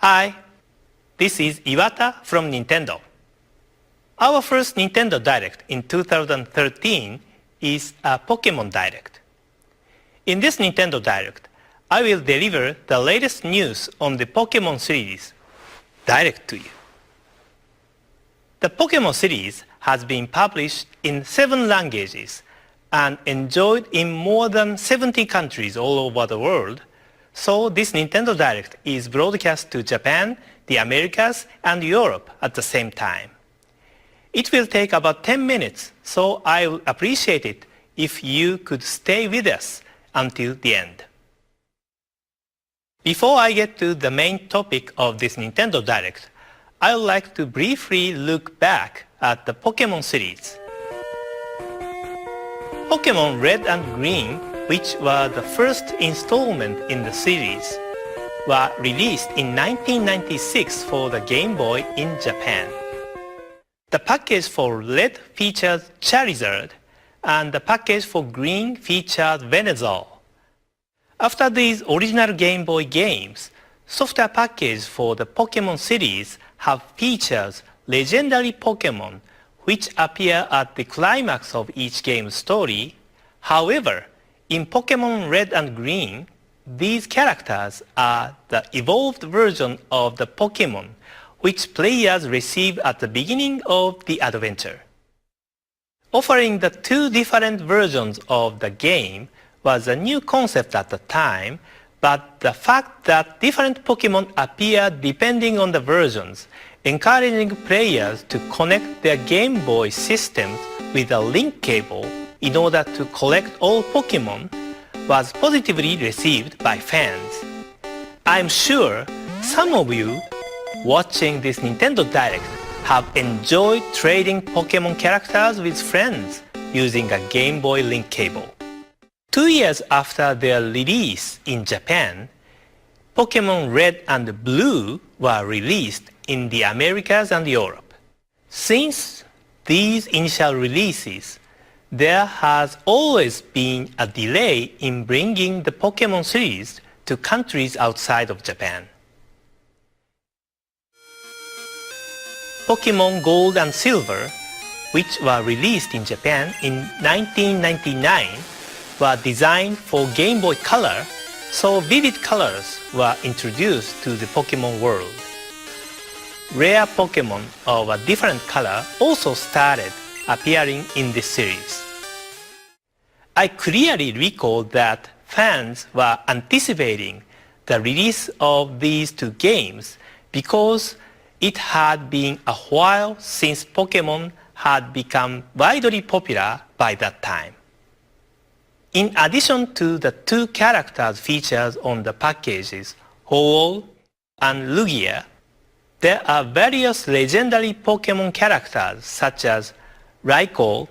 Hi, this is Iwata from Nintendo. Our first Nintendo Direct in 2013 is a Pokemon Direct. In this Nintendo Direct, I will deliver the latest news on the Pokemon series direct to you. The Pokemon series has been published in 7 languages and enjoyed in more than 70 countries all over the world, so this Nintendo Direct is broadcast to Japan, the Americas, and Europe at the same time. It will take about 10 minutes, so I would appreciate it if you could stay with us until the end. Before I get to the main topic of this Nintendo Direct, I would like to briefly look back at the Pokemon series. Pokemon Red and Green, which were the first installment in the series, were released in 1996 for the Game Boy in Japan. The package for Red featured Charizard, and the package for Green featured Venusaur. After these original Game Boy games, software packages for the Pokemon series have featured legendary Pokemon which appear at the climax of each game's story. However, in Pokemon Red and Green, these characters are the evolved version of the Pokemon which players receive at the beginning of the adventure. Offering the 2 different versions of the game was a new concept at the time, but the fact that different Pokemon appear depending on the versions, encouraging players to connect their Game Boy systems with a link cable in order to collect all Pokemon, was positively received by fans. I'm sure some of you watching this Nintendo Direct have enjoyed trading Pokemon characters with friends using a Game Boy link cable. 2 years after their release in Japan, Pokemon Red and Blue were released in the Americas and Europe. Since these initial releases, there has always been a delay in bringing the Pokemon series to countries outside of Japan. Pokemon Gold and Silver, which were released in Japan in 1999, were designed for Game Boy Color, so vivid colors were introduced to the Pokemon world. Rare Pokemon of a different color also started appearing in this series. I clearly recall that fans were anticipating the release of these 2 games because it had been a while since Pokemon had become widely popular by that time. In addition to the 2 characters featured on the packages, Ho-Oh and Lugia, there are various legendary Pokemon characters such as Raikou,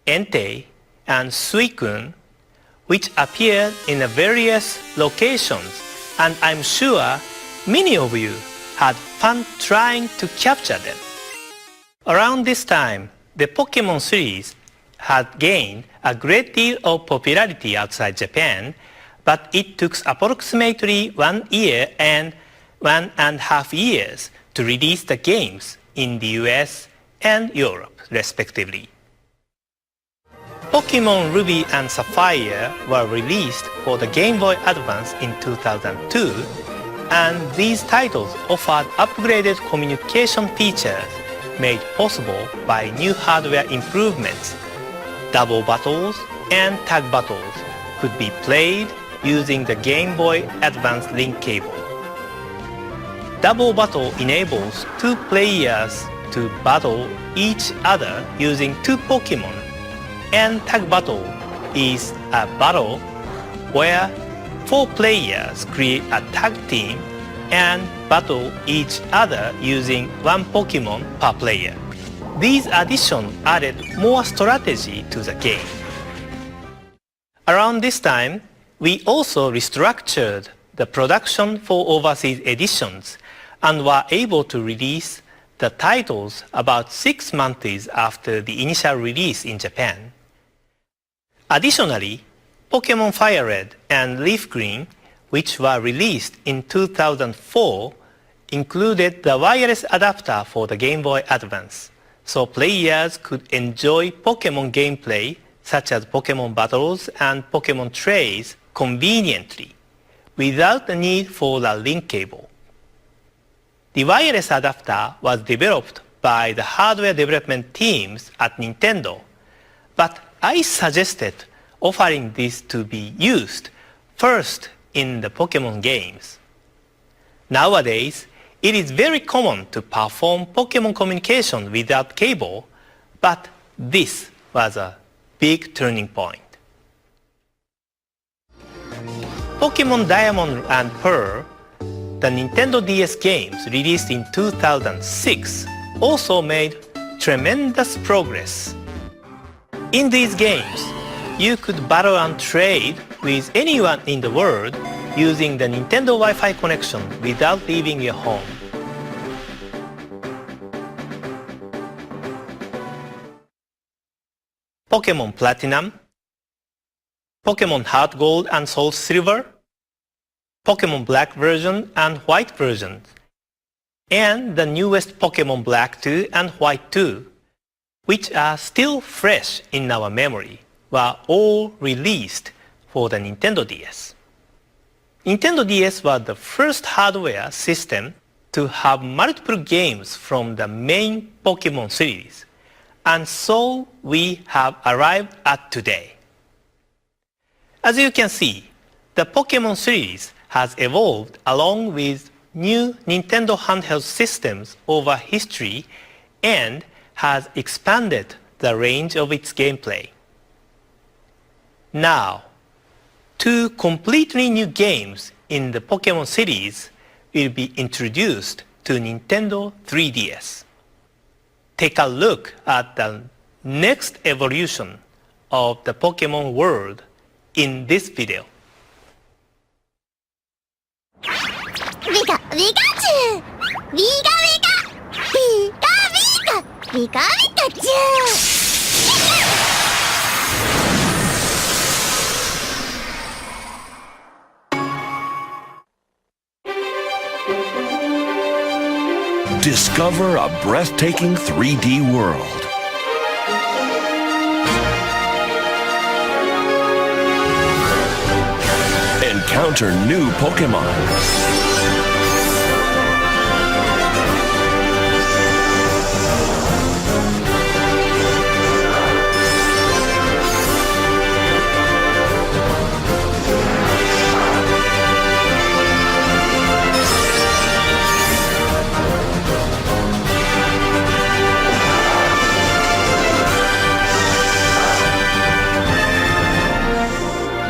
Entei, and Suicune, which appeared in various locations, and I'm sure many of you had fun trying to capture them. Around this time, the Pokemon series had gained a great deal of popularity outside Japan, but it took approximately 1 year and 1.5 years to release the games in the US and Europe, respectively. Pokemon Ruby and Sapphire were released for the Game Boy Advance in 2002, and these titles offered upgraded communication features made possible by new hardware improvements. Double battles and tag battles could be played using the Game Boy Advance link cable. Double battle enables 2 players to battle each other using 2 Pokemon, and tag battle is a battle where 4 players create a tag team and battle each other using 1 Pokemon per player. These additions added more strategy to the game. Around this time, we also restructured the production for overseas editions and were able to release the titles about 6 months after the initial release in Japan. Additionally, Pokemon Fire Red and Leaf Green, which were released in 2004, included the wireless adapter for the Game Boy Advance, so players could enjoy Pokemon gameplay such as Pokemon battles and Pokemon trails conveniently, without the need for the link cable. The wireless adapter was developed by the hardware development teams at Nintendo, but I suggested offering this to be used first in the Pokemon games. Nowadays, it is very common to perform Pokemon communication without cable, but this was a big turning point. Pokemon Diamond and Pearl, the Nintendo DS games released in 2006, also made tremendous progress. In these games, you could battle and trade with anyone in the world using the Nintendo Wi-Fi connection without leaving your home. Pokemon Platinum, Pokemon Heart Gold and Soul Silver, Pokemon Black version and White version, and the newest Pokemon Black 2 and White 2, which are still fresh in our memory, were all released for the Nintendo DS. Nintendo DS was the first hardware system to have multiple games from the main Pokemon series, and so we have arrived at today. As you can see, the Pokemon series has evolved along with new Nintendo handheld systems over history and has expanded the range of its gameplay. Now, two completely new games in the Pokemon series will be introduced to Nintendo 3DS. Take a look at the next evolution of the Pokemon world in this video. Pika Pikachu! Pika Pika! Pika Pika! Pika Pikachu! Discover a breathtaking 3D world. Encounter new Pokemon.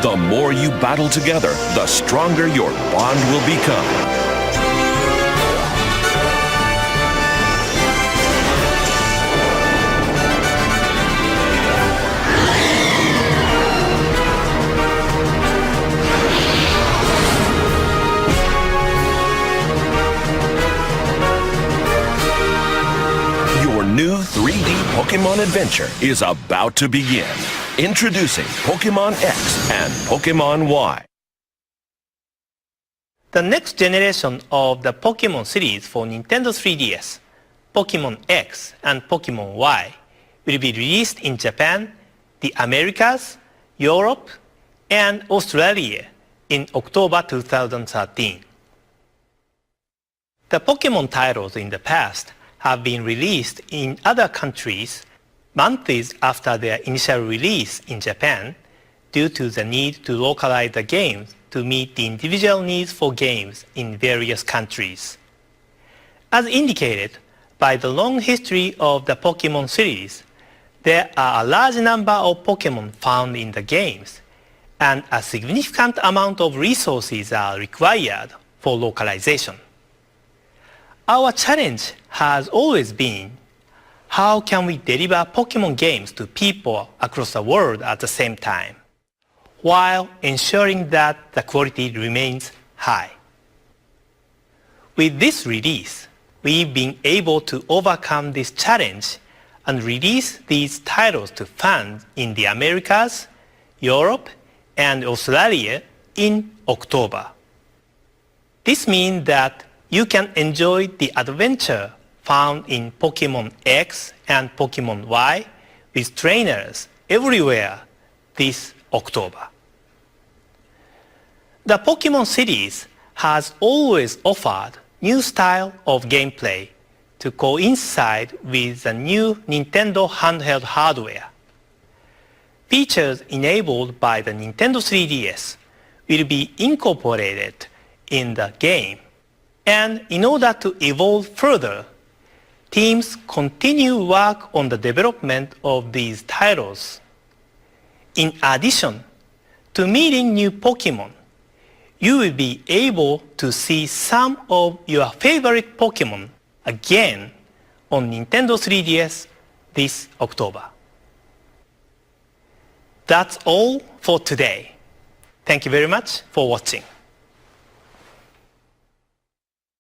The more you battle together, the stronger your bond will become. Your new 3D Pokemon adventure is about to begin. Introducing Pokemon X and Pokemon Y. The next generation of the Pokemon series for Nintendo 3DS, Pokemon X and Pokemon Y, will be released in Japan, the Americas, Europe, and Australia in October 2013. The Pokemon titles in the past have been released in other countries months after their initial release in Japan due to the need to localize the games to meet the individual needs for games in various countries. As indicated by the long history of the Pokemon series, there are a large number of Pokemon found in the games, and a significant amount of resources are required for localization. Our challenge has always been, how can we deliver Pokemon games to people across the world at the same time, while ensuring that the quality remains high? With this release, we've been able to overcome this challenge and release these titles to fans in the Americas, Europe, and Australia in October. This means that you can enjoy the adventure found in Pokemon X and Pokemon Y with trainers everywhere this October. The Pokemon series has always offered new style of gameplay to coincide with the new Nintendo handheld hardware. Features enabled by the Nintendo 3DS will be incorporated in the game, and in order to evolve further, teams continue work on the development of these titles. In addition to meeting new Pokemon, you will be able to see some of your favorite Pokemon again on Nintendo 3DS this October. That's all for today. Thank you very much for watching.